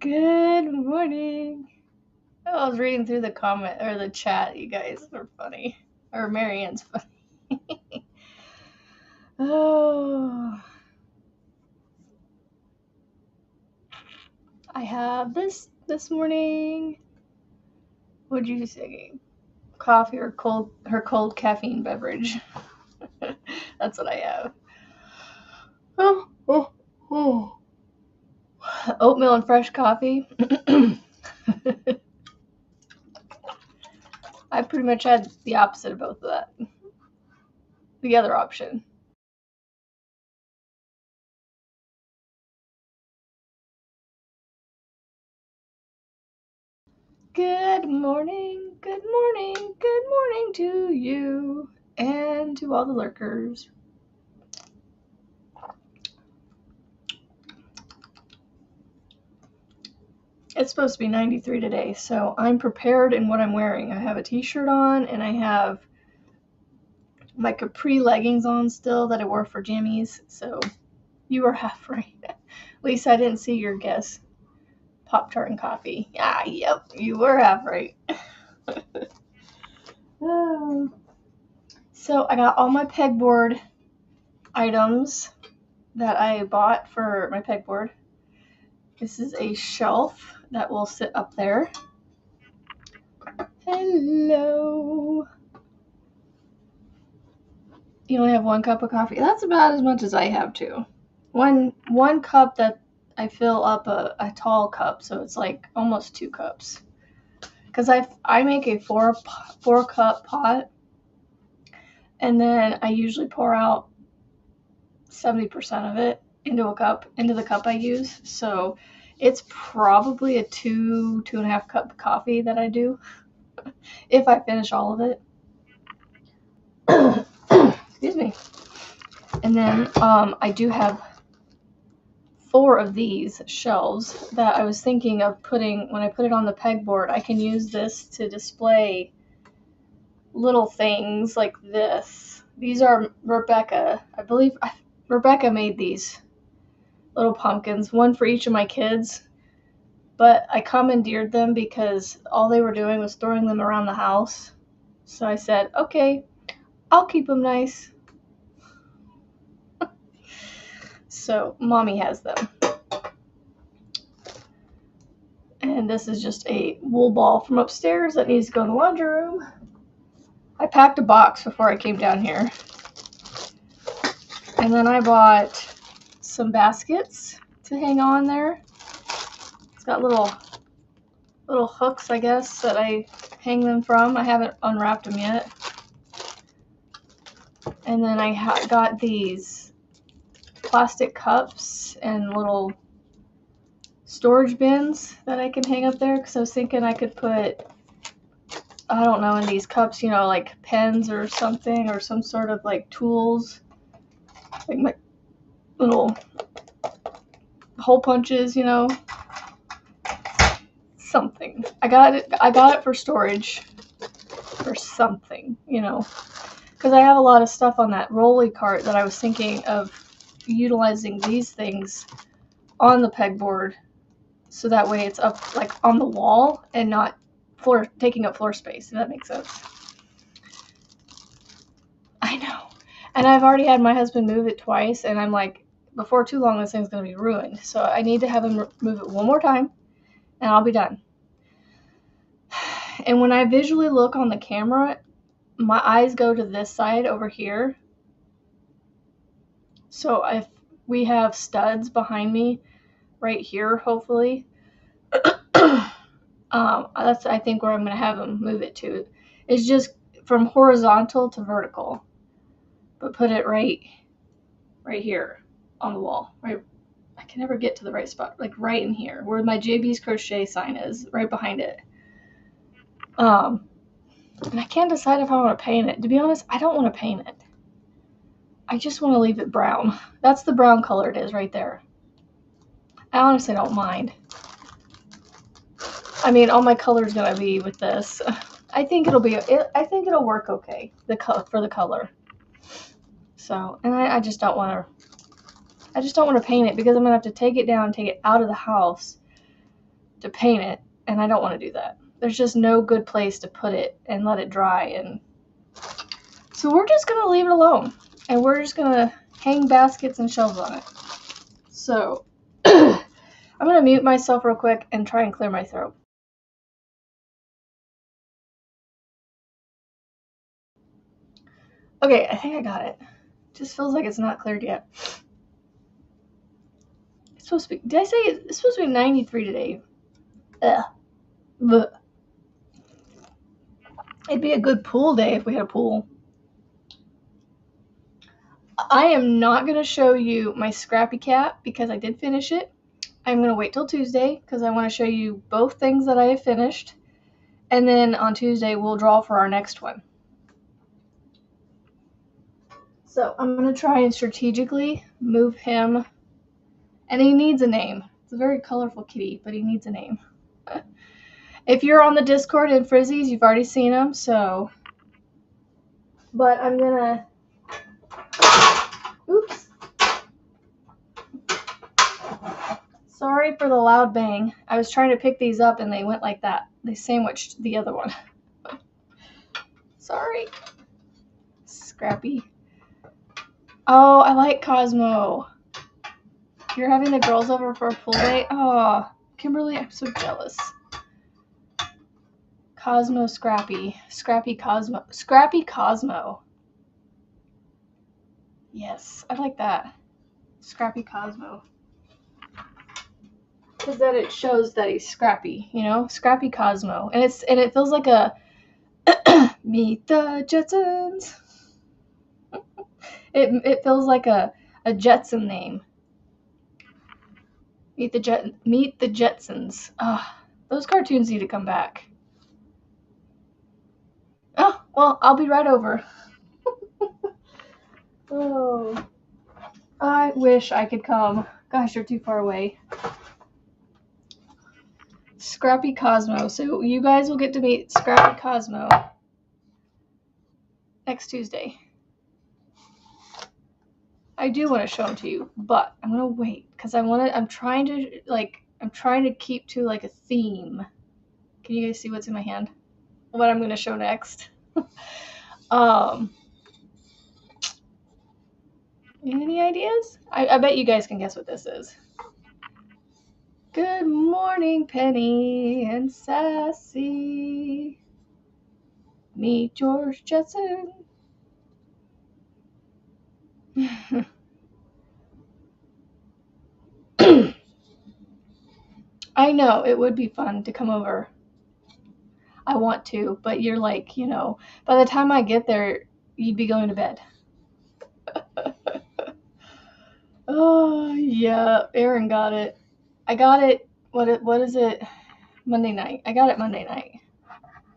Good morning. Oh, I was reading through the comment or the chat. You guys are funny. Or Marianne's funny. Oh, I have this morning. What'd you say? Coffee or cold caffeine beverage. That's what I have. Oh. Oatmeal and fresh coffee. I pretty much had the opposite of both of that. The other option. Good morning, good morning, good morning to you and to all the lurkers. It's supposed to be 93 today, so I'm prepared in what I'm wearing. I have a t-shirt on and I have my capri leggings on still that I wore for jammies, so you were half right. At least I didn't see your guess. Pop-Tart and coffee. Ah, yep, you were half right. So I got all my pegboard items that I bought for my pegboard. This is a shelf that will sit up there. Hello. You only have 1 cup of coffee. That's about as much as I have too. One cup that I fill up a tall cup, so it's like almost 2 cups. Because I make a 4 cup pot, and then I usually pour out 70% of it into the cup I use. So it's probably a 2.5 cup coffee that I do if I finish all of it. Excuse me. And then I do have 4 of these shelves that I was thinking of putting, when I put it on the pegboard, I can use this to display little things like this. These are Rebecca. I believe Rebecca made these little pumpkins, one for each of my kids. But I commandeered them because all they were doing was throwing them around the house. So I said, okay, I'll keep them nice. So mommy has them. And this is just a wool ball from upstairs that needs to go in the laundry room. I packed a box before I came down here. And then I bought some baskets to hang on there. It's got little hooks, I guess, that I hang them from. I haven't unwrapped them yet. And then I got these plastic cups and little storage bins that I can hang up there, because I was thinking I could put, I don't know, in these cups, like pens or something, or some sort of like tools, like my little hole punches, something. I got it for storage or something, because I have a lot of stuff on that rolly cart that I was thinking of utilizing these things on the pegboard, so that way it's up like on the wall and not taking up floor space, if that makes sense. I know. And I've already had my husband move it twice, and I'm like, before too long this thing's going to be ruined. So I need to have him move it one more time, and I'll be done. And when I visually look on the camera, my eyes go to this side over here. So if we have studs behind me right here, hopefully, that's, I think, where I'm going to have them move it to. It's just from horizontal to vertical, but put it right here on the wall. Right, I can never get to the right spot, like right in here where my JB's Crochet sign is, right behind it. And I can't decide if I want to paint it. To be honest, I don't want to paint it. I just want to leave it brown. That's the brown color it is right there. I honestly don't mind. I mean, all my color's gonna be with this. I think it'll work okay. For the color. So, and I just don't want to paint it, because I'm gonna have to take it down, take it out of the house to paint it, and I don't want to do that. There's just no good place to put it and let it dry, and so we're just going to leave it alone, and we're just going to hang baskets and shelves on it. So I'm going to mute myself real quick and try and clear my throat. Okay, I think I got it. Just feels like it's not cleared yet. It's supposed to be, did I say it's supposed to be 93 today? Ugh. Blech. It'd be a good pool day if we had a pool. I am not going to show you my Scrappy Cat because I did finish it. I'm going to wait till Tuesday because I want to show you both things that I have finished. And then on Tuesday, we'll draw for our next one. So I'm going to try and strategically move him. And he needs a name. It's a very colorful kitty, but he needs a name. If you're on the Discord in Frizzies, you've already seen him, so. But I'm going to. Oops. Sorry for the loud bang. I was trying to pick these up and they went like that. They sandwiched the other one. Sorry. Scrappy. Oh, I like Cosmo. You're having the girls over for a pool day? Oh, Kimberly, I'm so jealous. Cosmo Scrappy. Scrappy Cosmo. Scrappy Cosmo. Yes, I like that. Scrappy Cosmo. Because then it shows that he's scrappy, you know? Scrappy Cosmo. And it feels like a Meet the Jetsons. It feels like a Jetson name. Meet the Jetsons. Those cartoons need to come back. Oh, well, I'll be right over. Oh, I wish I could come. Gosh, you're too far away. Scrappy Cosmo. So you guys will get to meet Scrappy Cosmo next Tuesday. I do want to show them to you, but I'm gonna wait because I'm trying to keep to like a theme. Can you guys see what's in my hand? What I'm gonna show next? Any ideas? I bet you guys can guess what this is. Good morning, Penny and Sassy. Meet George Jetson. I know, it would be fun to come over. I want to, but you're like, you know, by the time I get there, you'd be going to bed. Oh, yeah, Aaron got it. I got it, what is it? Monday night. I got it Monday night.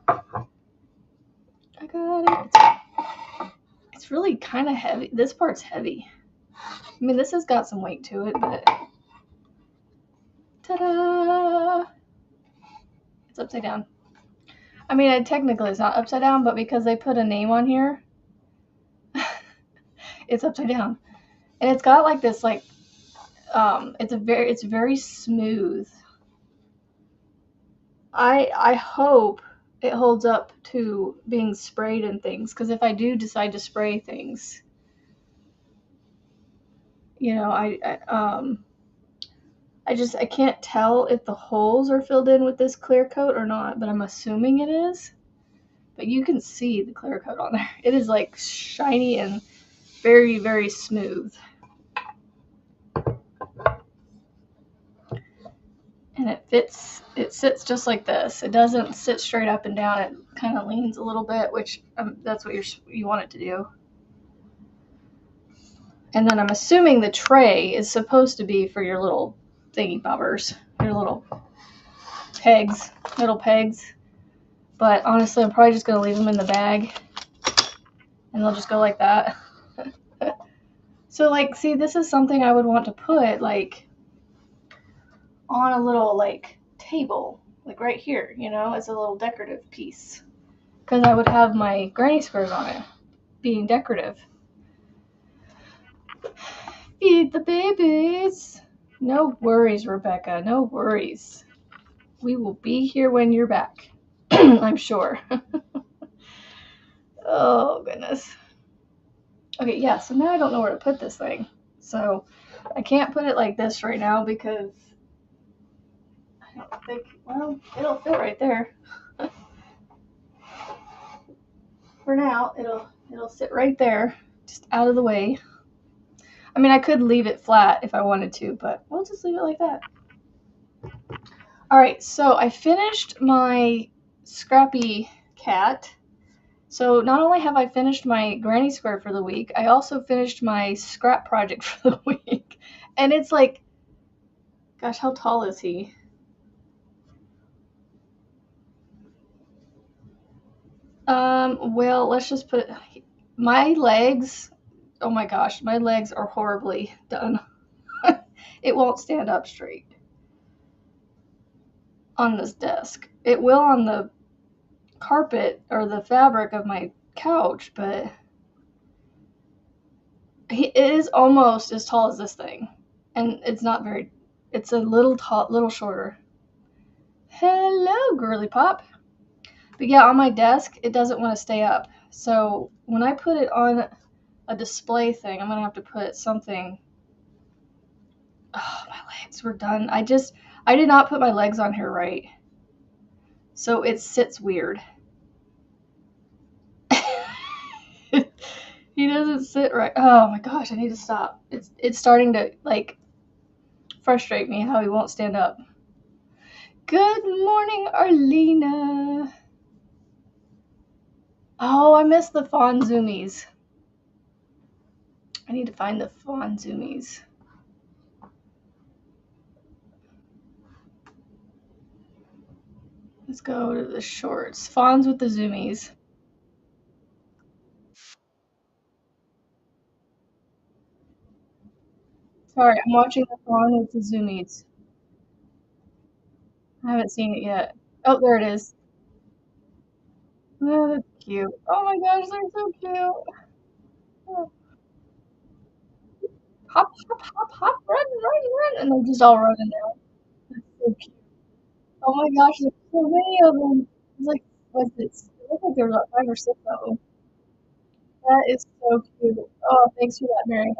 I got it. It's really kind of heavy. This part's heavy. I mean, this has got some weight to it, but ta-da! It's upside down. I mean, technically it's not upside down, but because they put a name on here, it's upside down. And it's got like this, like, it's very smooth. I hope it holds up to being sprayed and things, because if I do decide to spray things, you know, I can't tell if the holes are filled in with this clear coat or not, but I'm assuming it is. But you can see the clear coat on there. It is like shiny and very, very smooth. And it sits just like this. It doesn't sit straight up and down. It kind of leans a little bit, which that's what you want it to do. And then I'm assuming the tray is supposed to be for your little thingy bobbers, your little pegs, middle pegs. But honestly, I'm probably just going to leave them in the bag. And they'll just go like that. So, like, see, this is something I would want to put, like, on a little, like, table. Like, right here, you know, as a little decorative piece. Because I would have my granny squares on it, being decorative. Feed the babies. No worries, Rebecca. No worries. We will be here when you're back. I'm sure. Oh, goodness. Okay, yeah, so now I don't know where to put this thing. So I can't put it like this right now because I don't think, well, it'll fit right there. For now, it'll sit right there, just out of the way. I mean, I could leave it flat if I wanted to, but we'll just leave it like that. All right, so I finished my Scrappy Cat. So not only have I finished my granny square for the week, I also finished my scrap project for the week. And it's like, gosh, how tall is he? Well, let's just put my legs. Oh my gosh, my legs are horribly done. It won't stand up straight on this desk. It will on the carpet or the fabric of my couch, but it is almost as tall as this thing, and it's not very. It's a little tall, little shorter. Hello, girly pop. But yeah, on my desk, it doesn't want to stay up. So when I put it on a display thing, I'm gonna have to put something. Oh, my legs were done. I did not put my legs on here right, so it sits weird. He doesn't sit right. Oh my gosh, I need to stop. It's starting to like frustrate me how he won't stand up. Good morning, Arlena. Oh, I missed the fawn zoomies. I need to find the fawn zoomies. Let's go to the shorts. Fawns with the zoomies. Sorry, I'm watching the fawn with the zoomies. I haven't seen it yet. Oh, there it is. Oh, that's cute. Oh my gosh, they're so cute. Oh, hop, hop, hop, hop, run, run, run. And they're just all running now. That's so cute. Oh my gosh, there's so many of them. It's like, what's this? It looks like there's about 5 or 6 of them. That is so cute. Oh, thanks for that, Marianne.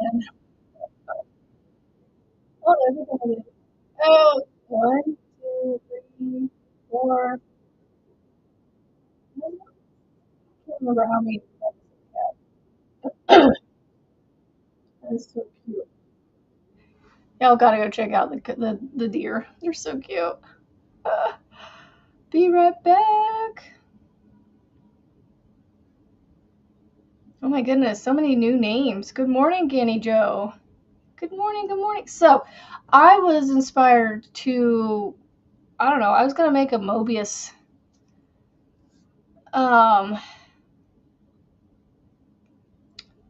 Oh, there's a good. Oh, 1, 2, 3, 4. I can't remember how many steps we had. That is so cute. Y'all gotta go check out the deer. They're so cute. Uh, be right back. Oh my goodness, so many new names. Good morning, Ganny Joe. Good morning, good morning. So, I was inspired to, I don't know, I was gonna make um,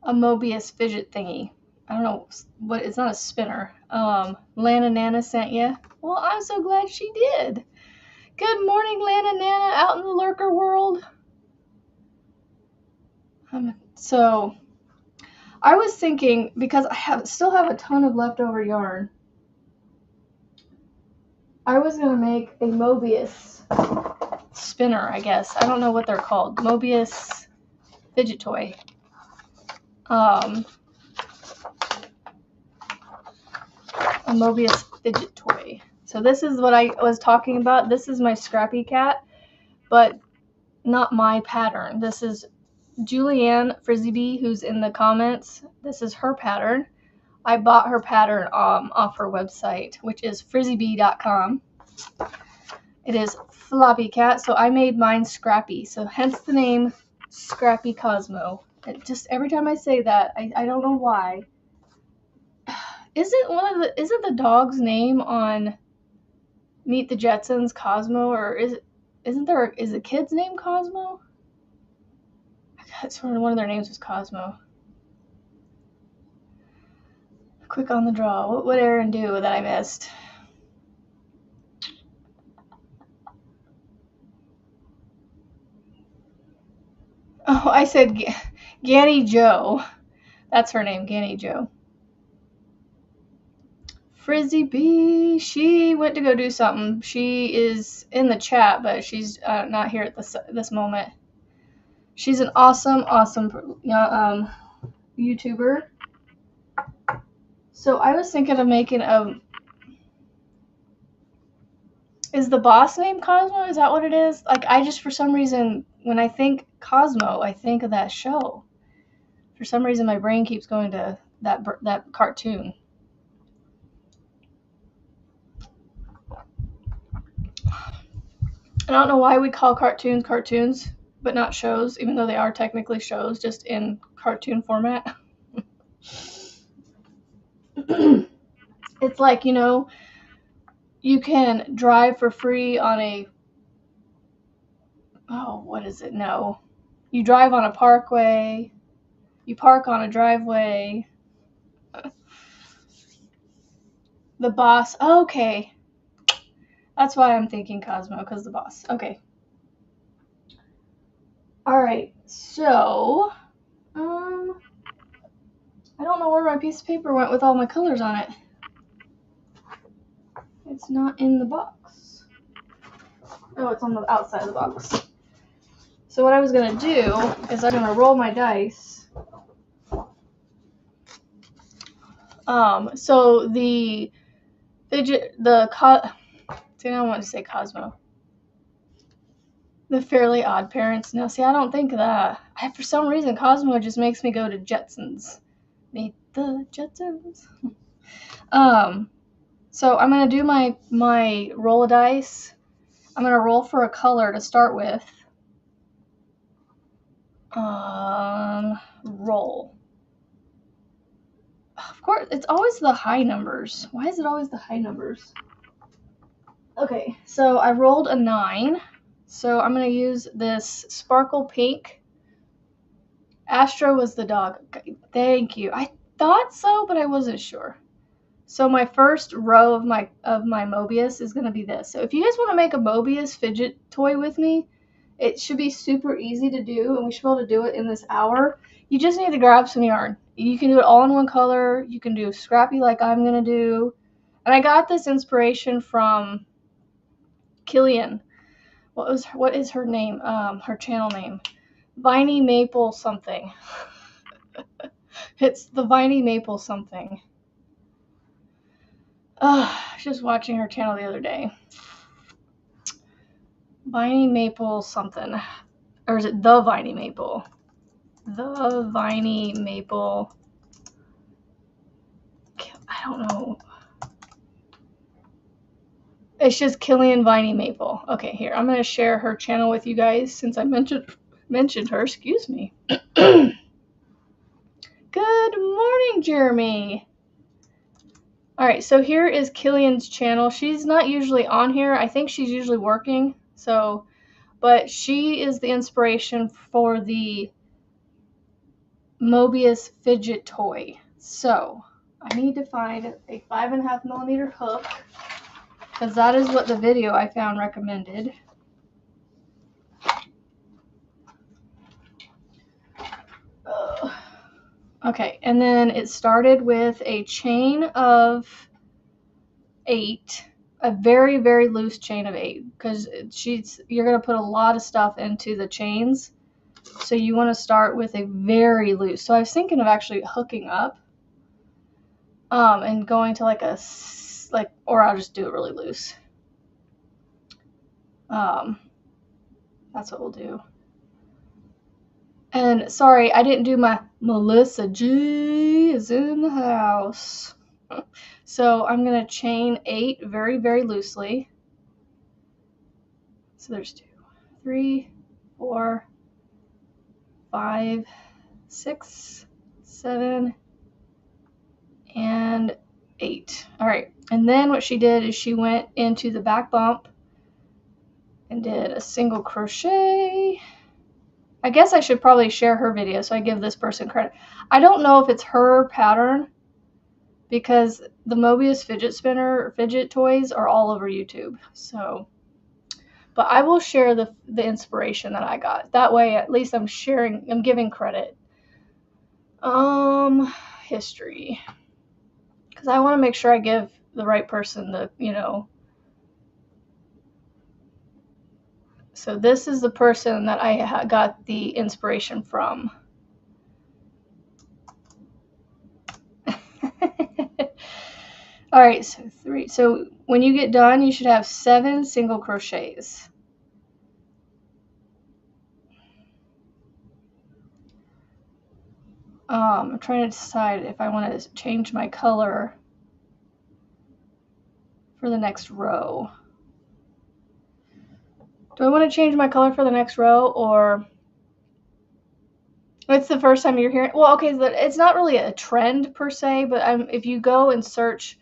a Mobius fidget thingy. I don't know what, it's not a spinner. Lana Nana sent you. Well, I'm so glad she did. Good morning, Lana Nana, out in the lurker world. So, I was thinking, because I still have a ton of leftover yarn, I was going to make a Mobius spinner, I guess. I don't know what they're called. Mobius fidget toy. A Mobius fidget toy. So this is what I was talking about. This is my Scrappy Cat, but not my pattern. This is Julianne Frizzybee, who's in the comments. This is her pattern. I bought her pattern off her website, which is frizzybee.com. It is Floppy Cat, so I made mine Scrappy, so hence the name Scrappy Cosmo. It just every time I say that, I don't know why. Isn't the dog's name on Meet the Jetsons Cosmo, or is the kid's name Cosmo? I swear one of their names was Cosmo. Quick on the draw. What would Aaron do that I missed? Oh, I said Ganny Joe. That's her name, Ganny Joe. Frizzy B, she went to go do something. She is in the chat, but she's not here at this moment. She's an awesome YouTuber. So I was thinking of making a... Is the boss name Cosmo? Is that what it is? Like, I just, for some reason, when I think Cosmo, I think of that show. For some reason, my brain keeps going to that cartoon. I don't know why we call cartoons, but not shows, even though they are technically shows, just in cartoon format. It's like, you know, you can drive for free on a... Oh, what is it? No. You drive on a parkway. You park on a driveway. The boss. Oh, okay. That's why I'm thinking Cosmo, because the boss. Okay. Alright, so... I don't know where my piece of paper went with all my colors on it. It's not in the box. Oh, it's on the outside of the box. So what I was going to do is I'm going to roll my dice. So the fidget, I don't want to say Cosmo. The Fairly Odd Parents. No, see, I don't think of that. For some reason, Cosmo just makes me go to Jetsons. Meet the Jetsons. So I'm going to do my roll of dice. I'm going to roll for a color to start with. Roll. Of course, it's always the high numbers. Why is it always the high numbers? Okay, so I rolled a 9. So I'm going to use this Sparkle Pink. Astro was the dog. Okay, thank you. I thought so, but I wasn't sure. So my first row of my Mobius is going to be this. So if you guys want to make a Mobius fidget toy with me, it should be super easy to do, and we should be able to do it in this hour. You just need to grab some yarn. You can do it all in one color. You can do scrappy like I'm going to do. And I got this inspiration from Killian. What is her name? Her channel name. Viney Maple something. It's the Viney Maple something. I was just watching her channel the other day. Viney Maple something. Or is it the Viney Maple? The Viney Maple. I don't know. It's just Killian Viney Maple. Okay, here. I'm going to share her channel with you guys since I mentioned her. Excuse me. Good morning, Jeremy. Alright, so here is Killian's channel. She's not usually on here. I think she's usually working. So, but she is the inspiration for the Mobius fidget toy. So, I need to find a 5.5mm hook, because that is what the video I found recommended. Okay, and then it started with a chain of 8, a very, very loose chain of 8, because you're going to put a lot of stuff into the chains, so you want to start with a very loose. So I was thinking of actually hooking up, and going to or I'll just do it really loose. That's what we'll do. And sorry, I didn't do my Melissa G is in the house. So I'm going to chain 8 very, very loosely. So there's 2, 3, 4, 5, 6, 7, and 8. All right. And then what she did is she went into the back bump and did a single crochet. I guess I should probably share her video so I give this person credit. I don't know if it's her pattern, because the Mobius fidget toys are all over YouTube. So, but I will share the inspiration that I got. That way, at least I'm giving credit. History. Because I want to make sure I give the right person to, you know. So this is the person that I got the inspiration from. All right, so 3. So when you get done, you should have 7 single crochets. I'm trying to decide if I want to change my color for the next row. Do I want to change my color for the next row, or it's the first time you're hearing? Well, okay, it's not really a trend per se, but if you go and search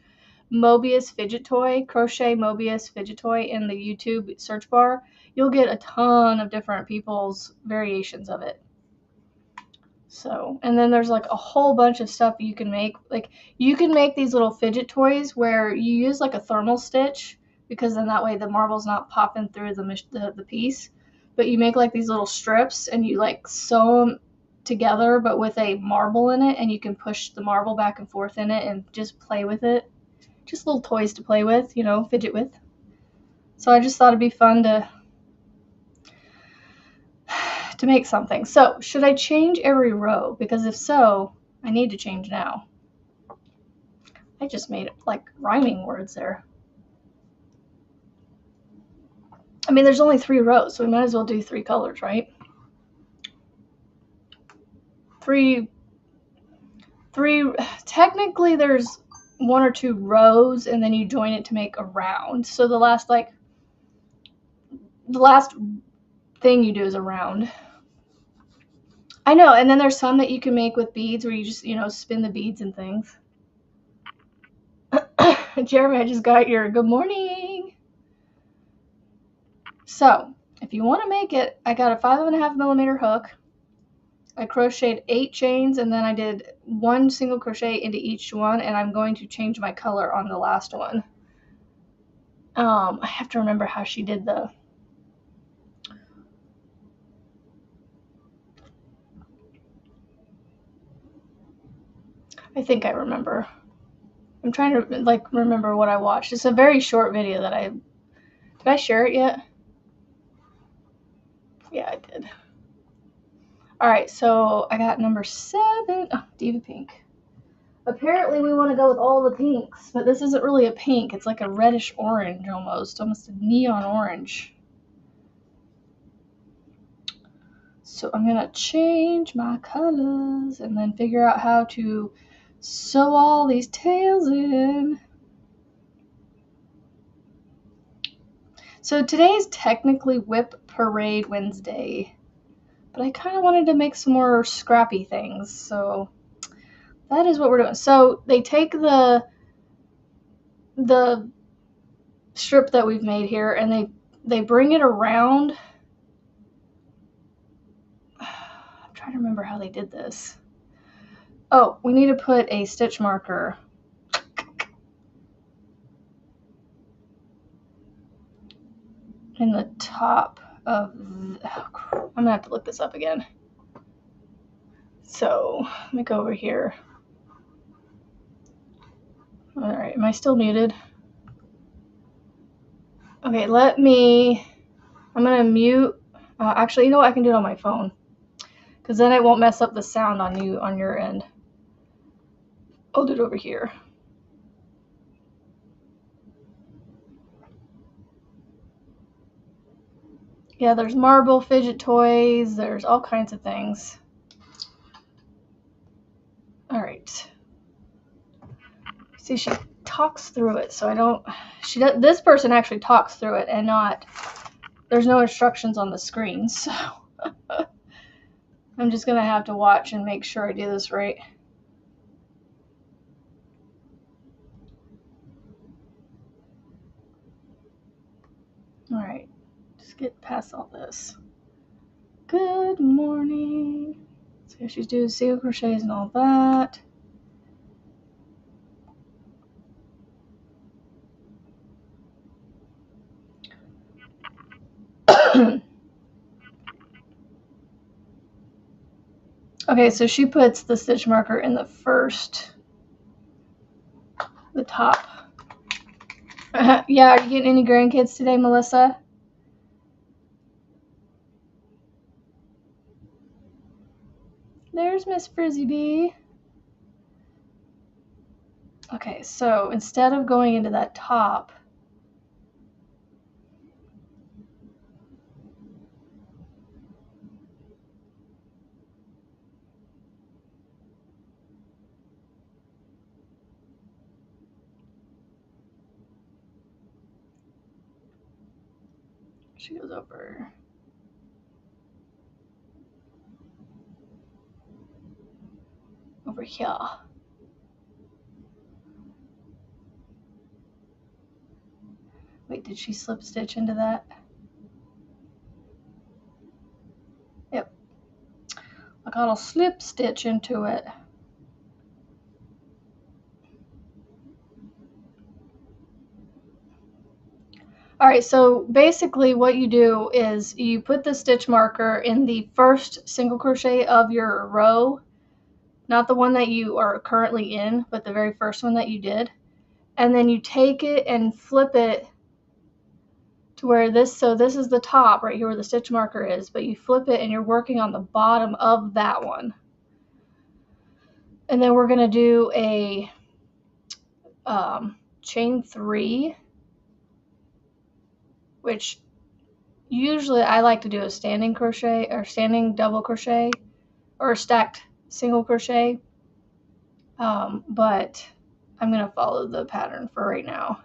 Mobius fidget toy, crochet Mobius fidget toy in the YouTube search bar, you'll get a ton of different people's variations of it. So, and then there's like a whole bunch of stuff you can make. Like, you can make these little fidget toys where you use like a thermal stitch, because then that way the marble's not popping through the piece. But you make like these little strips and you like sew them together, but with a marble in it, and you can push the marble back and forth in it and just play with it. Just little toys to play with, you know, fidget with. So I just thought it'd be fun to make something. So should I change every row? Because if so, I need to change now. I just made like rhyming words there. I mean, there's only 3 rows, so we might as well do 3 colors, right? 3, technically there's 1 or 2 rows, and then you join it to make a round. So the last thing you do is a round. I know, and then there's some that you can make with beads where you just, you know, spin the beads and things. Jeremy, I just got your good morning. So, if you want to make it, I got a 5.5 millimeter hook. I crocheted 8 chains, and then I did 1 single crochet into each one, and I'm going to change my color on the last one. I have to remember how she did the... I think I remember. I'm trying to like remember what I watched. It's a very short video that did I share it yet? Yeah, I did. All right, so I got number 7. Oh, Diva Pink. Apparently we want to go with all the pinks, but this isn't really a pink. It's like a reddish orange almost a neon orange. So I'm gonna change my colors and then figure out how to sew all these tails in. So today's technically WIP Parade Wednesday, but I kind of wanted to make some more scrappy things, so that is what we're doing. So they take the strip that we've made here, and they bring it around. I'm trying to remember how they did this. Oh, we need to put a stitch marker in the top of I'm gonna have to look this up again. So let me go over here. All right, am I still muted? Okay, I'm gonna mute. Actually, you know what? I can do it on my phone, because then it won't mess up the sound on your end. I'll do it over here. Yeah, there's marble fidget toys. There's all kinds of things. All right. See, she talks through it, so I don't. This person actually talks through it, and not. There's no instructions on the screen, so I'm just gonna have to watch and make sure I do this right. All right, just get past all this. Good morning. So she's doing single crochets and all that. Okay, so she puts the stitch marker in the top. Yeah, are you getting any grandkids today, Melissa? There's Miss Frizzy Bee. Okay, so instead of going into that top, she goes over here. Wait, did she slip stitch into that? Yep. I got a slip stitch into it. Alright, so basically what you do is you put the stitch marker in the first single crochet of your row, not the one that you are currently in, but the very first one that you did. And then you take it and flip it to where this is the top right here where the stitch marker is, but you flip it and you're working on the bottom of that one. And then we're going to do a chain 3, which usually I like to do a standing crochet or standing double crochet or a stacked single crochet, but I'm going to follow the pattern for right now.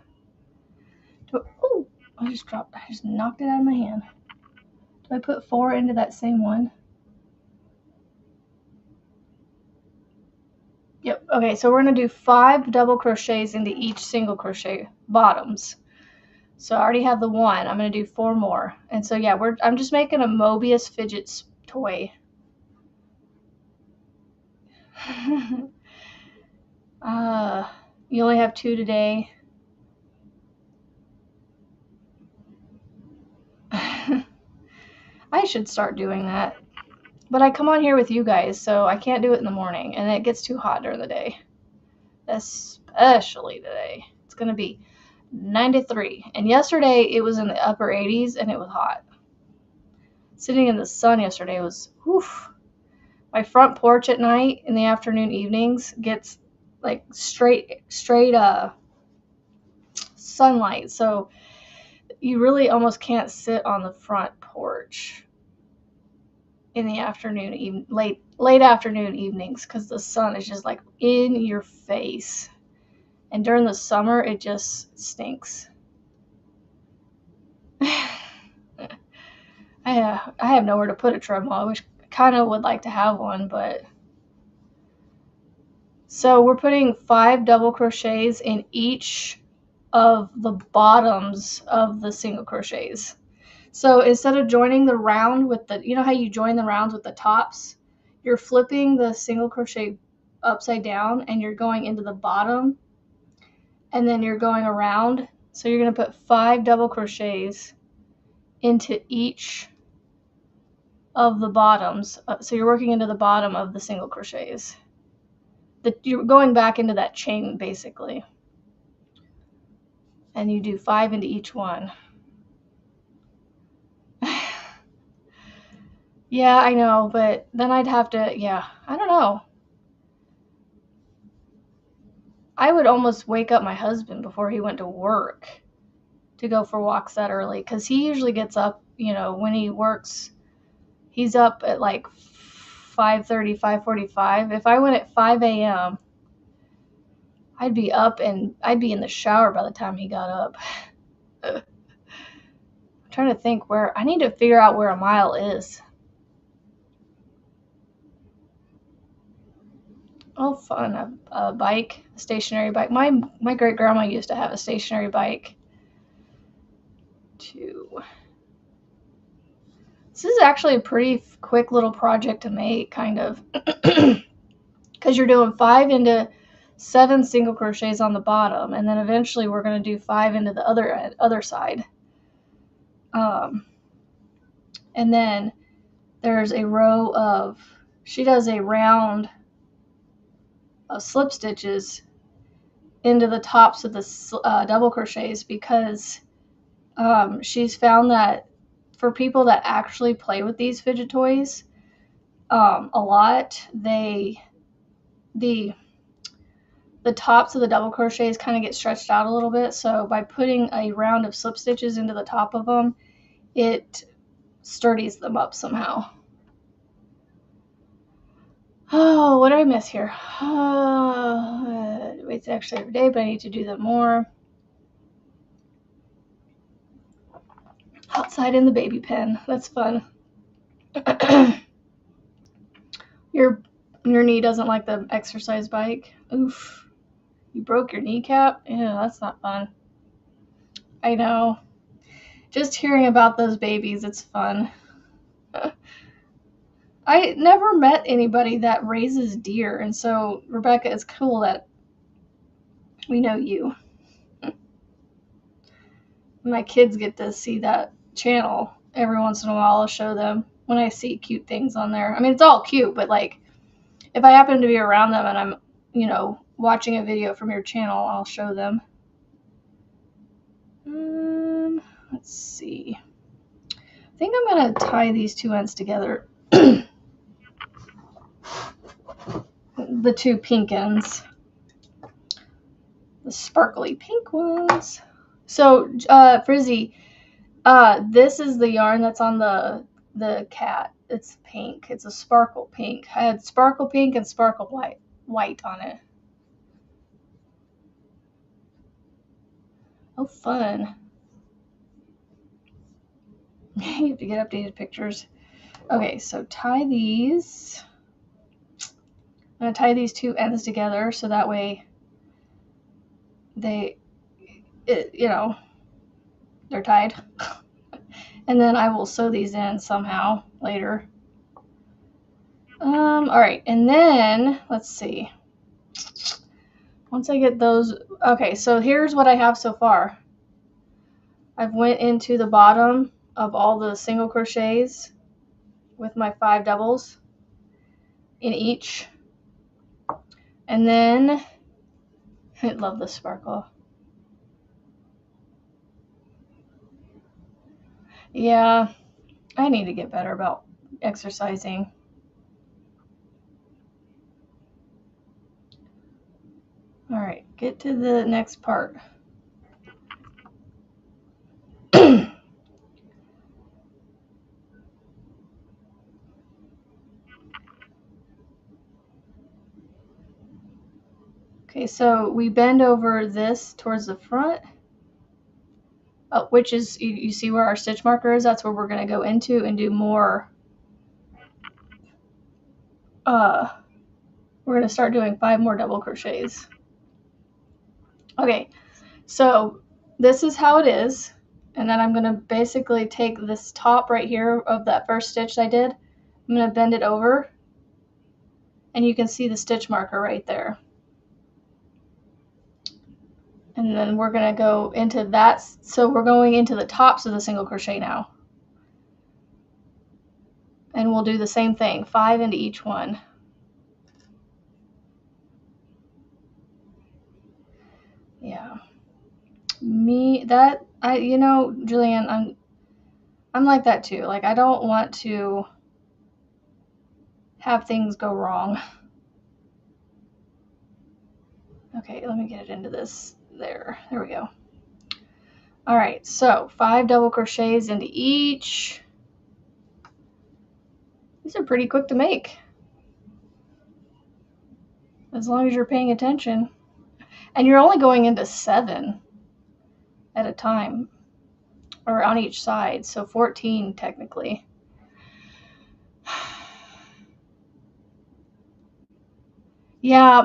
Oh, I just knocked it out of my hand. Do I put 4 into that same one? Yep. Okay, so we're going to do 5 double crochets into each single crochet bottoms. So I already have the 1. I'm going to do 4 more. And so yeah, I'm just making a Mobius fidget toy. You only have 2 today. I should start doing that. But I come on here with you guys, so I can't do it in the morning, and it gets too hot during the day. Especially today. It's going to be 93. And yesterday it was in the upper 80s and it was hot. Sitting in the sun yesterday was woof. My front porch at night in the afternoon evenings gets like straight sunlight, so you really almost can't sit on the front porch in the afternoon, late afternoon evenings, because the sun is just like in your face. And during the summer, it just stinks. I have nowhere to put a treadmill. I kind of would like to have one, but so we're putting 5 double crochets in each of the bottoms of the single crochets. So instead of joining the round with you know how you join the rounds with the tops, you're flipping the single crochet upside down and you're going into the bottom and then you're going around. So you're going to put 5 double crochets into each of the bottoms. So you're working into the bottom of the single crochets. You're going back into that chain basically. And you do 5 into each one. Yeah, I know, but then I'd have to, I don't know. I would almost wake up my husband before he went to work to go for walks that early, because he usually gets up, when he works, he's up at like 5:30, 5:45. If I went at 5 a.m., I'd be up and I'd be in the shower by the time he got up. I'm trying to think I need to figure out where a mile is. Oh, fun. A bike, a stationary bike. My great grandma used to have a stationary bike too. This is actually a pretty quick little project to make, kind of, because you're doing 5 into 7 single crochets on the bottom, and then eventually we're going to do 5 into the other side. And then there's a row of, she does a round of slip stitches into the tops of the double crochets because she's found that for people that actually play with these fidget toys a lot, the tops of the double crochets kind of get stretched out a little bit. So by putting a round of slip stitches into the top of them, it sturdies them up somehow. Oh, what did I miss here? It's actually every day, but I need to do them more. Outside in the baby pen. That's fun. Your knee doesn't like the exercise bike. Oof. You broke your kneecap? Yeah, that's not fun. I know. Just hearing about those babies, it's fun. I never met anybody that raises deer, and so, Rebecca, it's cool that we know you. My kids get to see that channel every once in a while. I'll show them when I see cute things on there. I mean, it's all cute, but like, if I happen to be around them and I'm, watching a video from your channel, I'll show them. Let's see. I think I'm going to tie these two ends together. The two pink ends. The sparkly pink ones. So, Frizzy, this is the yarn that's on the cat. It's pink. It's a sparkle pink. I had sparkle pink and sparkle white on it. Oh, fun. You have to get updated pictures. Okay, so tie these. I'm going to tie these two ends together so that way they're tied. And then I will sew these in somehow later. All right, and then let's see. Once I get those, okay, so here's what I have so far. I've went into the bottom of all the single crochets with my 5 doubles in each. And then, I love the sparkle. Yeah, I need to get better about exercising. All right, get to the next part. Okay, so we bend over this towards the front, which is, you see where our stitch marker is? That's where we're going to go into and do more. We're going to start doing 5 more double crochets. Okay, so this is how it is. And then I'm going to basically take this top right here of that first stitch I did. I'm going to bend it over. And you can see the stitch marker right there. And then we're going to go into that. So we're going into the tops of the single crochet now. And we'll do the same thing, 5 into each one. Yeah. Julianne, I'm like that too. Like, I don't want to have things go wrong. Okay, let me get it into this. There we go. All right, so 5 double crochets into each. These are pretty quick to make, as long as you're paying attention. And you're only going into 7 at a time, or on each side, so 14 technically. Yeah,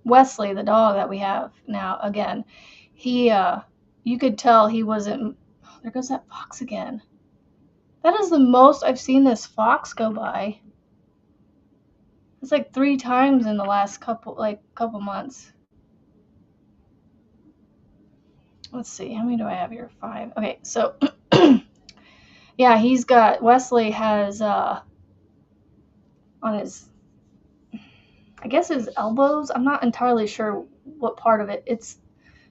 Wesley, the dog that we have now, again, he, you could tell he wasn't, there goes that fox again. That is the most I've seen this fox go by. It's like 3 times in the last couple months. Let's see, how many do I have here? 5. Okay, so, yeah, Wesley has, on his, I guess his elbows, I'm not entirely sure what part of it. It's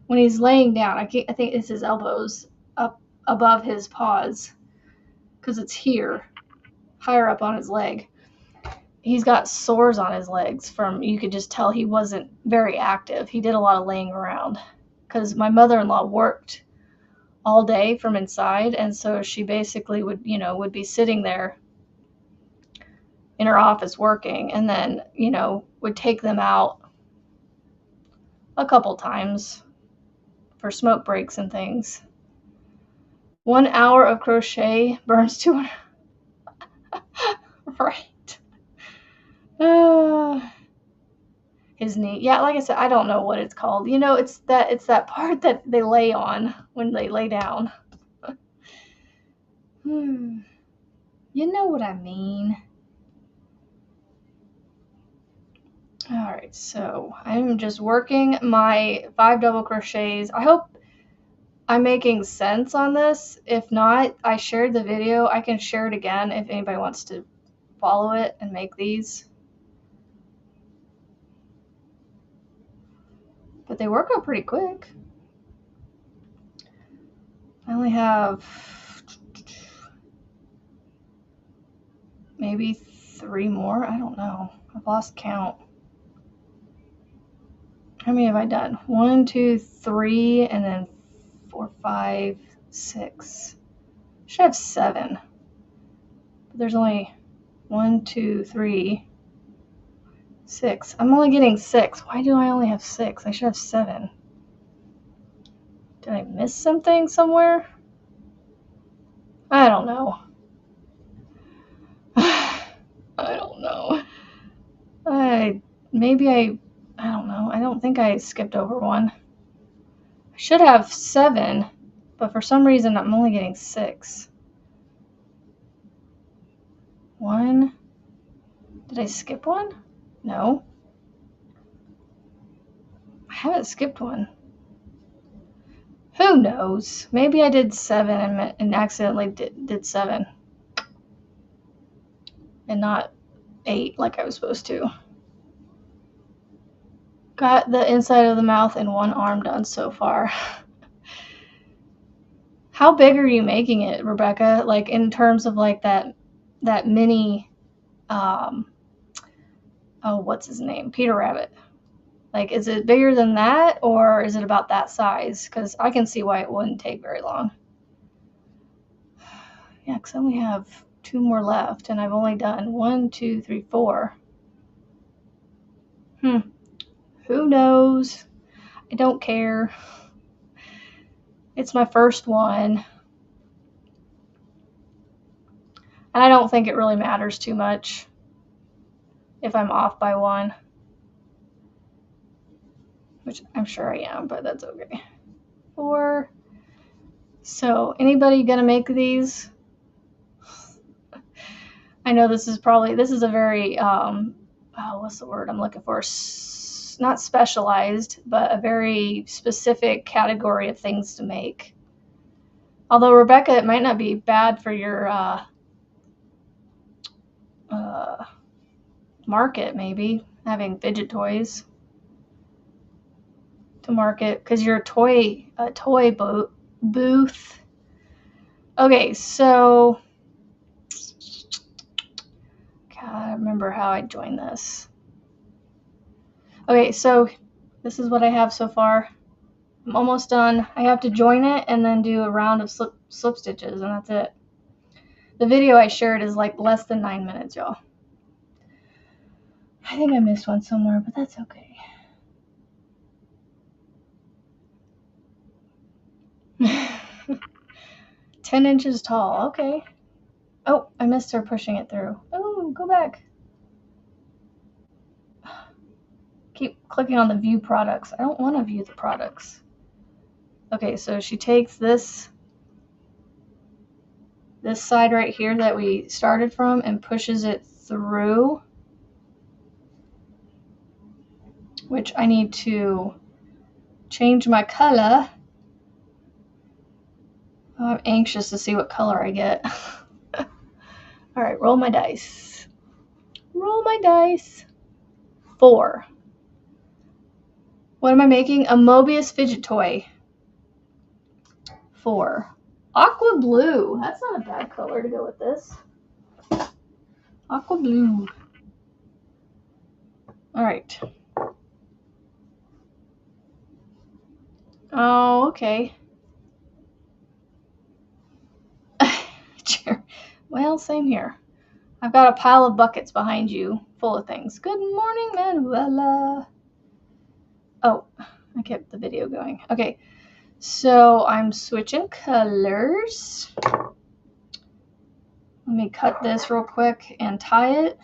when he's laying down. I think it's his elbows up above his paws, because it's here, higher up on his leg. He's got sores on his legs from, you could just tell he wasn't very active. He did a lot of laying around, because my mother-in-law worked all day from inside, and so she basically would be sitting there in her office working, and then would take them out a couple times for smoke breaks and things. 1 hour of crochet burns 200. Right. His knee. Yeah, like I said, I don't know what it's called. It's that part that they lay on when they lay down. You know what I mean. All right, so I'm just working my 5 double crochets. I hope I'm making sense on this. If not, I shared the video. I can share it again if anybody wants to follow it and make these. But they work out pretty quick. I only have maybe 3 more. I don't know. I've lost count. How many have I done? 1, 2, 3, and then 4, 5, 6. I should have 7. But there's only 1, 2, 3, 6. I'm only getting 6. Why do I only have 6? I should have 7. Did I miss something somewhere? I don't know. I don't know. I don't know. I don't think I skipped over one. I should have 7, but for some reason I'm only getting 6. 1. Did I skip one? No. I haven't skipped one. Who knows? Maybe I did 7 and accidentally did 7. And not 8 like I was supposed to. Got the inside of the mouth and 1 arm done so far. How big are you making it, Rebecca? Like in terms of like that mini, what's his name? Peter Rabbit. Like, is it bigger than that, or is it about that size? Because I can see why it wouldn't take very long. Yeah, because I only have 2 more left, and I've only done 1, 2, 3, 4. Who knows? I don't care. It's my first one. And I don't think it really matters too much if I'm off by 1. Which I'm sure I am, but that's okay. 4. So, anybody gonna make these? I know this is a very, what's the word I'm looking for? Not specialized, but a very specific category of things to make. Although, Rebecca, it might not be bad for your market, maybe, having fidget toys to market, because you're a toy booth. Okay, so God, I remember how I joined this. Okay, so this is what I have so far. I'm almost done. I have to join it and then do a round of slip stitches, and that's it. The video I shared is like less than 9 minutes, y'all. I think I missed one somewhere, but that's okay. "10 inches tall." Okay. Oh, I missed her pushing it through. Oh, go back. Keep clicking on the view products. I don't want to view the products. Okay, so she takes this side right here that we started from and pushes it through, which I need to change my color. Oh, I'm anxious to see what color I get. All right, roll my dice. Roll my dice. 4. What am I making? A Mobius fidget toy for aqua blue. That's not a bad color to go with this. Aqua blue. All right. Oh, okay. Well, same here. I've got a pile of buckets behind you full of things. Good morning, Manuela. Oh, I kept the video going. Okay, so I'm switching colors. Let me cut this real quick and tie it.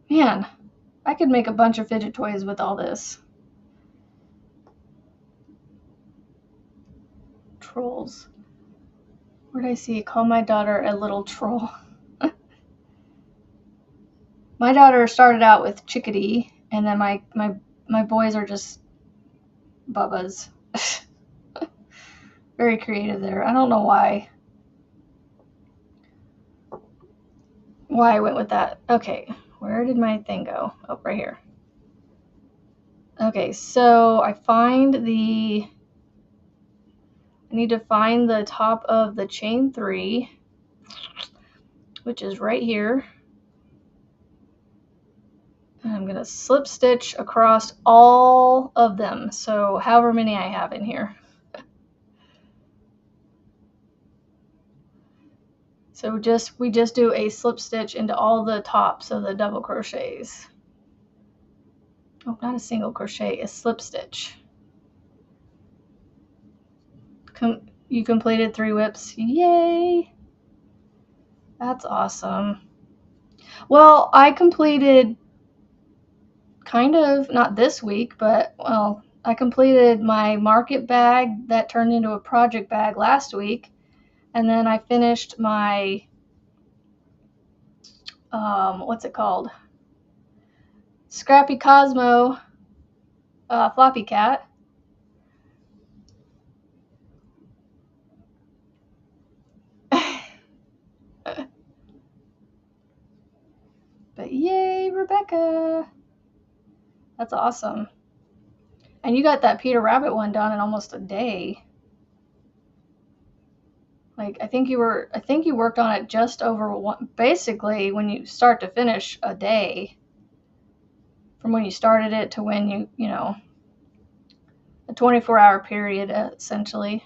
Man, I could make a bunch of fidget toys with all this. Trolls. What did I see? Call my daughter a little troll. My daughter started out with Chickadee, and then my boys are just Bubbas. Very creative there. I don't know why I went with that. Okay, where did my thing go? Oh, right here. Okay, so I need to find the top of the chain 3, which is right here. And I'm gonna slip stitch across all of them, so however many I have in here. So we just do a slip stitch into all the tops of the double crochets. Oh, not a single crochet, a slip stitch. You completed 3 WIPs. Yay! That's awesome. Well, I completed kind of, not this week, but, well, I completed my market bag that turned into a project bag last week. And then I finished my, what's it called? Scrappy Cosmo floppy cat. But yay, Rebecca! That's awesome. And you got that Peter Rabbit one done in almost a day. Like, I think you worked on it just over one, basically when you start to finish, a day. From when you started it to when you know, a 24-hour period, essentially.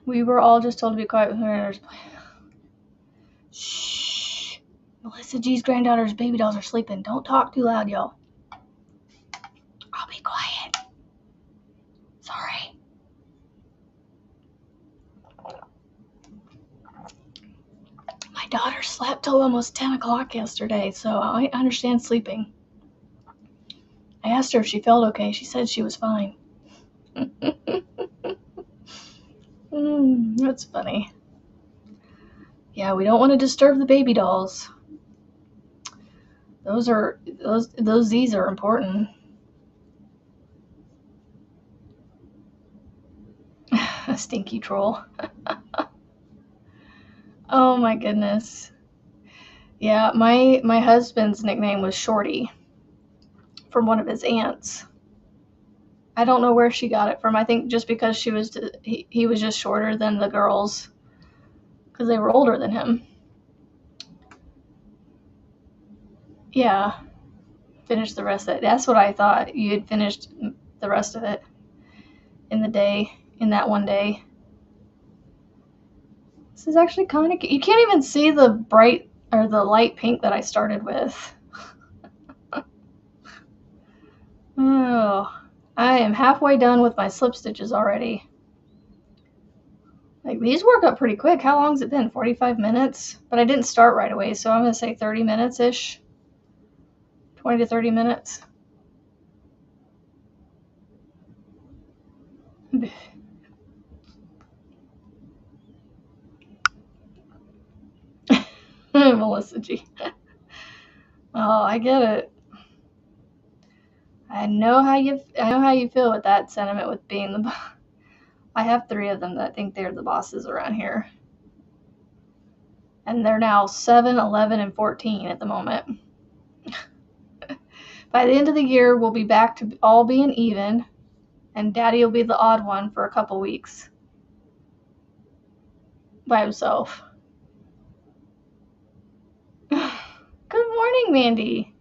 We were all just told to be quiet with her. Shh. Melissa G's granddaughter's baby dolls are sleeping. Don't talk too loud, y'all. I'll be quiet. Sorry. My daughter slept till almost 10 o'clock yesterday, so I understand sleeping. I asked her if she felt okay. She said she was fine. That's funny. Yeah, we don't want to disturb the baby dolls. Those Z's are important. A stinky troll. Oh my goodness. Yeah, my husband's nickname was Shorty from one of his aunts. I don't know where she got it from. I think just because he was just shorter than the girls because they were older than him. Yeah. Finished the rest of it. That's what I thought. You had finished the rest of it in that one day. This is actually kind of cute. You can't even see the bright or the light pink that I started with. Oh, I am halfway done with my slip stitches already. Like, these work up pretty quick. How long's it been? 45 minutes? But I didn't start right away, so I'm going to say 30 minutes-ish. 20 to 30 minutes. Melissa G. Oh, I get it. I know how you feel with that sentiment with being the boss. I have 3 of them that think they're the bosses around here. And they're now 7, 11, and 14 at the moment. By the end of the year, we'll be back to all being even, and Daddy will be the odd one for a couple weeks by himself. Good morning, Mandy.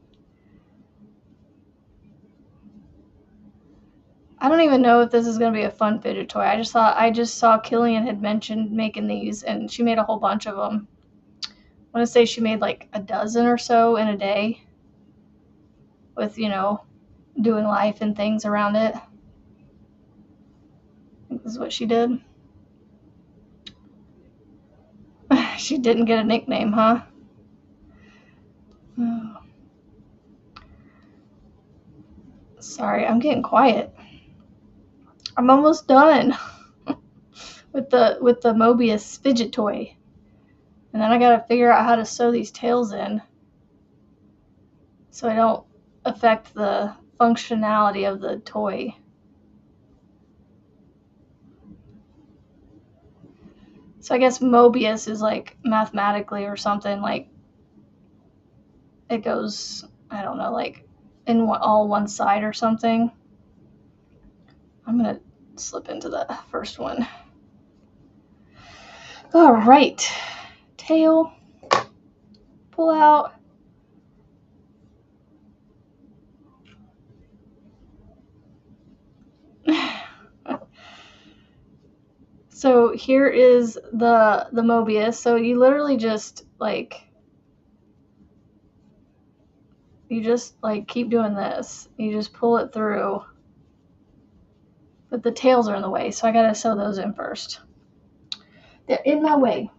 I don't even know if this is going to be a fun fidget toy. I just saw Killian had mentioned making these, and she made a whole bunch of them. I want to say she made like a dozen or so in a day with, doing life and things around it. I think this is what she did. She didn't get a nickname, huh? Oh. Sorry, I'm getting quiet. I'm almost done with the Mobius fidget toy. And then I gotta figure out how to sew these tails in so I don't affect the functionality of the toy. So I guess Mobius is like mathematically or something, like it goes, I don't know, like in all one side or something. I'm gonna slip into the first one. All right, tail, pull out. So here is the Mobius. So you literally just like keep doing this. You just pull it through. But the tails are in the way, so I gotta sew those in first. They're in my way.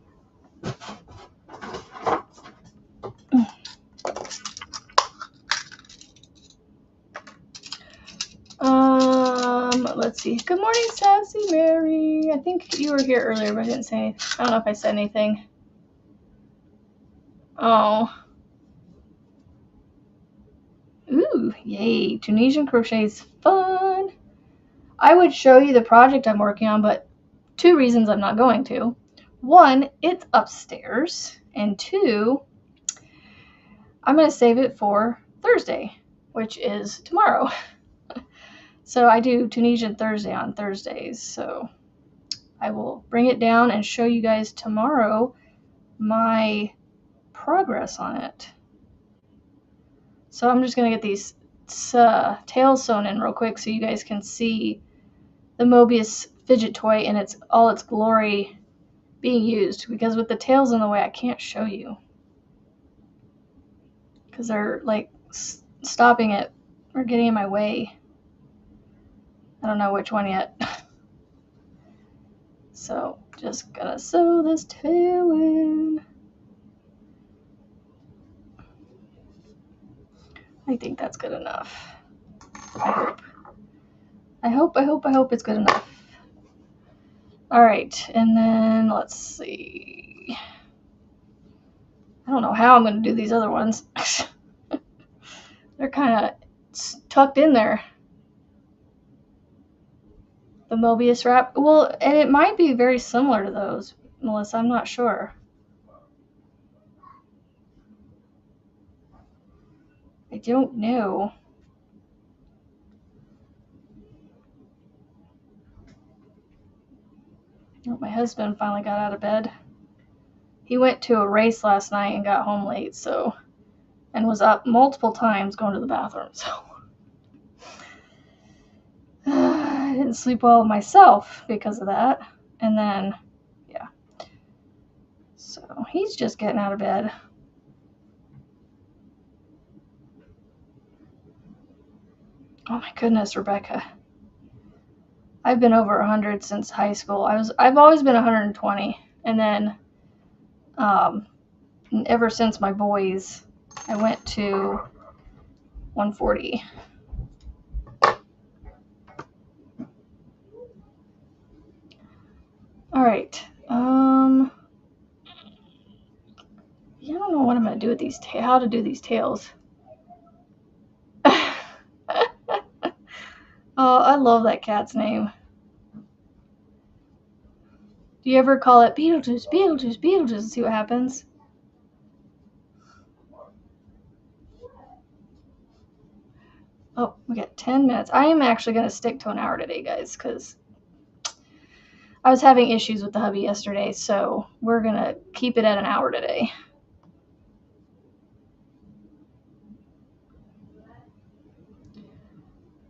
Let's see. Good morning, Sassy Mary. I think you were here earlier, but I didn't say anything. I don't know if I said anything. Oh. Ooh, yay. Tunisian crochet is fun. I would show you the project I'm working on, but 2 reasons I'm not going to. 1, it's upstairs. And 2, I'm going to save it for Thursday, which is tomorrow. So I do Tunisian Thursday on Thursdays. So I will bring it down and show you guys tomorrow my progress on it. So I'm just going to get these tails sewn in real quick so you guys can see the Mobius fidget toy in all its glory being used. Because with the tails in the way, I can't show you. Because they're like stopping it or getting in my way. I don't know which one yet. So just gonna sew this tail in. I think that's good enough. I hope it's good enough. All right, and then let's see. I don't know how I'm gonna do these other ones. They're kind of tucked in there. The Mobius wrap. Well, and it might be very similar to those, Melissa. I'm not sure. I don't know. Oh, my husband finally got out of bed. He went to a race last night and got home late, and was up multiple times going to the bathroom, so I didn't sleep well myself because of that. And then, yeah. So he's just getting out of bed. Oh my goodness, Rebecca. I've been over 100 since high school. I've always been 120, and then ever since my boys, I went to 140. All right. Yeah, I don't know what I'm gonna do with these. How to do these tails? Oh, I love that cat's name. Do you ever call it Beetlejuice, Beetlejuice, Beetlejuice and see what happens? Oh, we got 10 minutes. I am actually going to stick to an hour today, guys, because I was having issues with the hubby yesterday, so we're going to keep it at an hour today.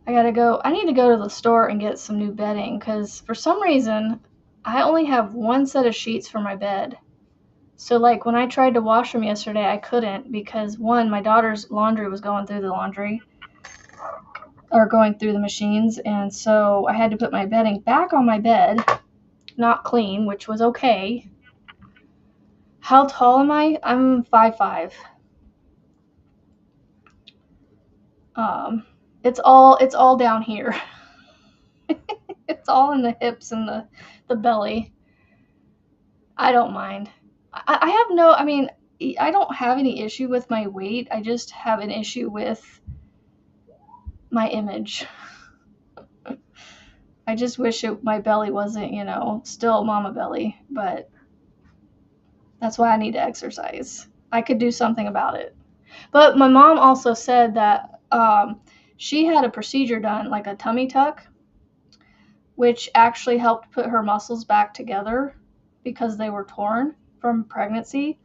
I need to go to the store and get some new bedding, because for some reason, I only have one set of sheets for my bed. So, like, when I tried to wash them yesterday, I couldn't because, one, my daughter's laundry was going through the machines, and so I had to put my bedding back on my bed, not clean, which was okay. How tall am I? I'm 5'5". It's all down here. It's all in the hips and the belly. I don't mind. I don't have any issue with my weight. I just have an issue with my image. I just wish my belly wasn't, still mama belly, but that's why I need to exercise. I could do something about it. But my mom also said that she had a procedure done, like a tummy tuck, which actually helped put her muscles back together because they were torn from pregnancy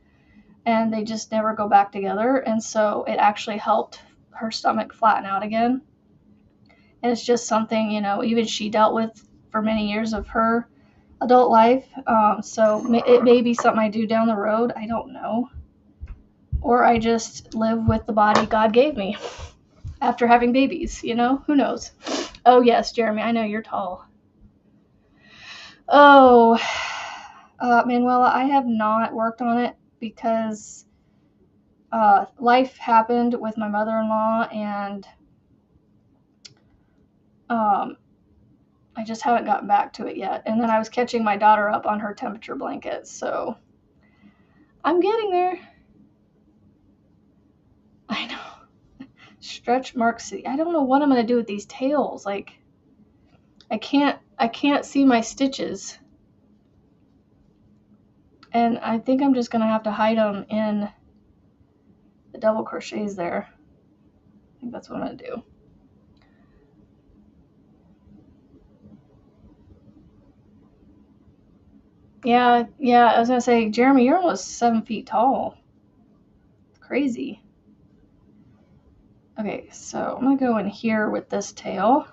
and they just never go back together. And so it actually helped her stomach flatten out again. And it's just something, even she dealt with for many years of her adult life. So it may be something I do down the road. I don't know. Or I just live with the body God gave me after having babies, who knows? Oh, yes, Jeremy, I know you're tall. Oh, Manuela, I have not worked on it because life happened with my mother-in-law, and I just haven't gotten back to it yet. And then I was catching my daughter up on her temperature blanket, so I'm getting there. I know. Stretch marks. I don't know what I'm going to do with these tails. Like, I can't see my stitches. And I think I'm just going to have to hide them in the double crochets there. I think that's what I'm going to do. Yeah, I was going to say, Jeremy, you're almost 7 feet tall. Crazy. Okay, so I'm going to go in here with this tail.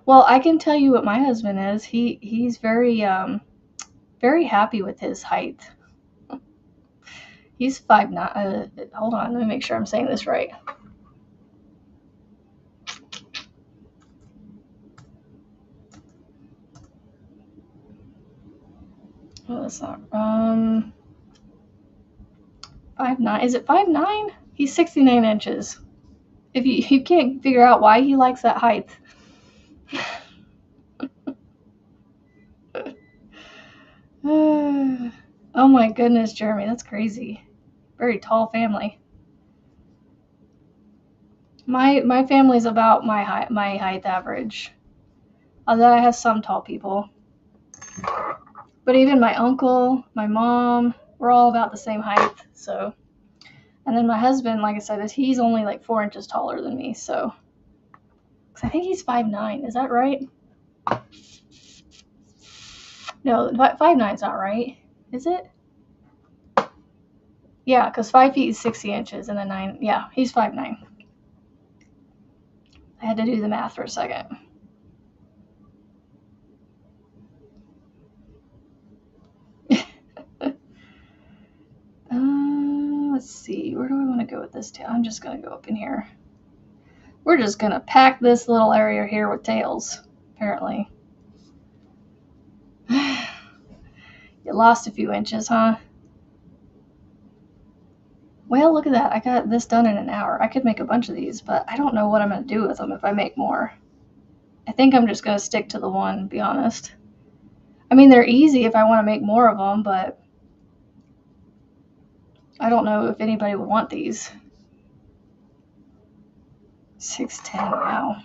Well, I can tell you what my husband is. He's very very happy with his height. He's 5'9". Hold on, let me make sure I'm saying this right. Oh, that's not 5'9". Is it 5'9"? He's 69 inches. If you can't figure out why he likes that height. Oh my goodness, Jeremy, that's crazy. Very tall family. My family's about my height average. Although I have some tall people. But even my uncle, my mom, we're all about the same height, so. And then my husband, like I said, he's only like 4 inches taller than me, so. I think he's 5'9". Is that right? No, 5'9" is not right. Is it? Yeah, because 5 feet is 60 inches, and then 9. Yeah, he's 5'9". I had to do the math for a second. Let's see. Where do I want to go with this tail? I'm just going to go up in here. We're just going to pack this little area here with tails, apparently. You lost a few inches, huh? Well, look at that. I got this done in an hour. I could make a bunch of these, but I don't know what I'm going to do with them if I make more. I think I'm just going to stick to the one, to be honest. I mean, they're easy if I want to make more of them, but I don't know if anybody would want these. 6'10", wow.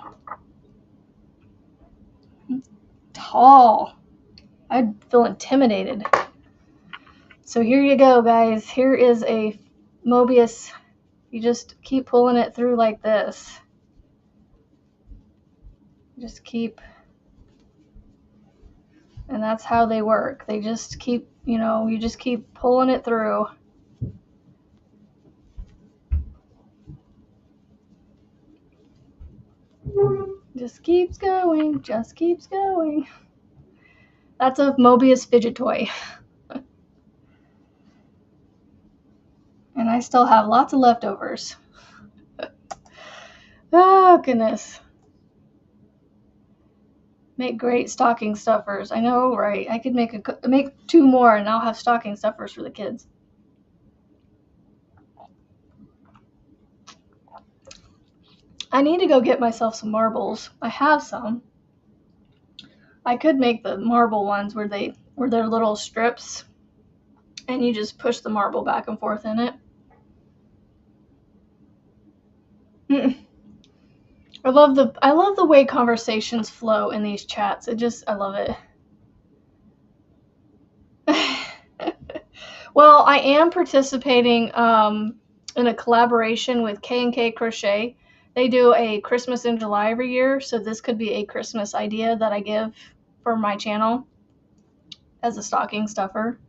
Tall. I'd feel intimidated. So here you go, guys. Here is a Mobius. You just keep pulling it through like this. Just keep, and that's how they work. They just keep, you just keep pulling it through. Just keeps going, just keeps going. That's a Mobius fidget toy. And I still have lots of leftovers. Oh, goodness. Make great stocking stuffers. I know, right? I could make 2 more and I'll have stocking stuffers for the kids. I need to go get myself some marbles. I have some. I could make the marble ones where they're little strips and you just push the marble back and forth in it. I love the way conversations flow in these chats. I love it. Well, I am participating in a collaboration with K&K Crochet. They do a Christmas in July every year, so this could be a Christmas idea that I give for my channel as a stocking stuffer.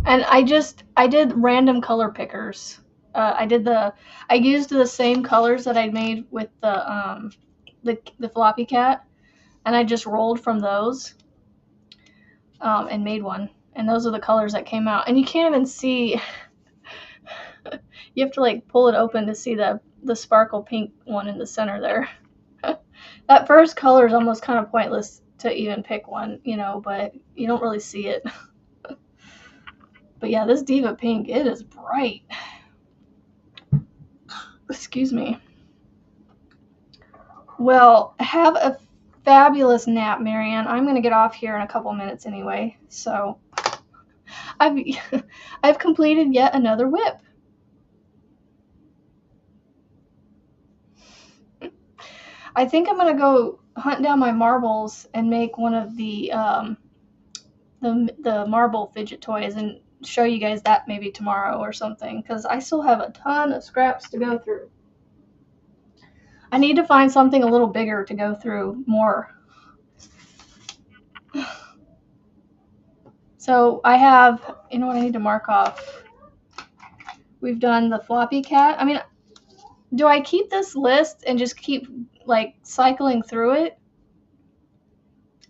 And I did random color pickers. I used the same colors that I made with the floppy cat, and I just rolled from those and made one. And those are the colors that came out. And you can't even see. You have to like pull it open to see the sparkle pink one in the center there. That first color is almost kind of pointless to even pick one, but you don't really see it. But yeah, this Diva Pink, it is bright. Excuse me. Well, have a fabulous nap, Marianne. I'm going to get off here in a couple minutes anyway. So I've completed yet another WIP. I think I'm going to go hunt down my marbles and make one of the marble fidget toys and show you guys that maybe tomorrow or something, because I still have a ton of scraps to go through. I need to find something a little bigger to go through more. So I have, what I need to mark off. We've done the floppy cat. I mean, do I keep this list and just keep like cycling through it?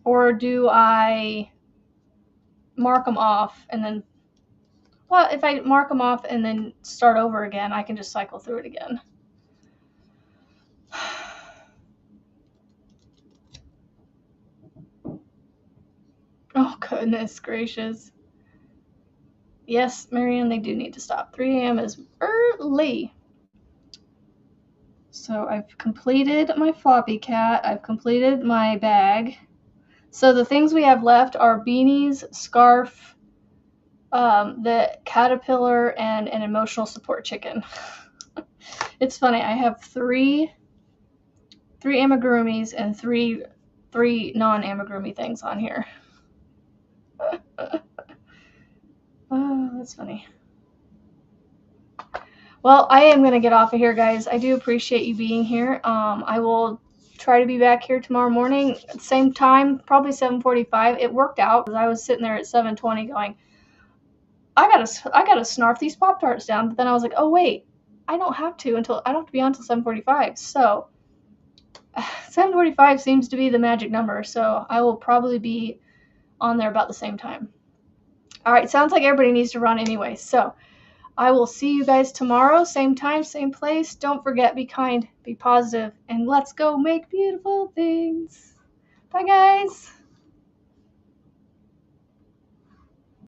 Or do I mark them off and then, well, if I mark them off and then start over again, I can just cycle through it again. Oh, goodness gracious. Yes, Marianne, they do need to stop. 3 a.m. is early. So I've completed my floppy cat. I've completed my bag. So the things we have left are beanies, scarf, the caterpillar, and an emotional support chicken. It's funny. I have three amigurumis and three non-amigurumi things on here. Oh, that's funny. Well, I am going to get off of here, guys. I do appreciate you being here. I will try to be back here tomorrow morning at the same time, probably 7:45. It worked out because I was sitting there at 7:20 going, I gotta snarf these Pop-Tarts down. But then I was like, oh wait, I don't have to be on until 7:45. So 7:45 seems to be the magic number. So I will probably be on there about the same time. All right, sounds like everybody needs to run anyway. So I will see you guys tomorrow, same time, same place. Don't forget, be kind, be positive, and let's go make beautiful things. Bye, guys.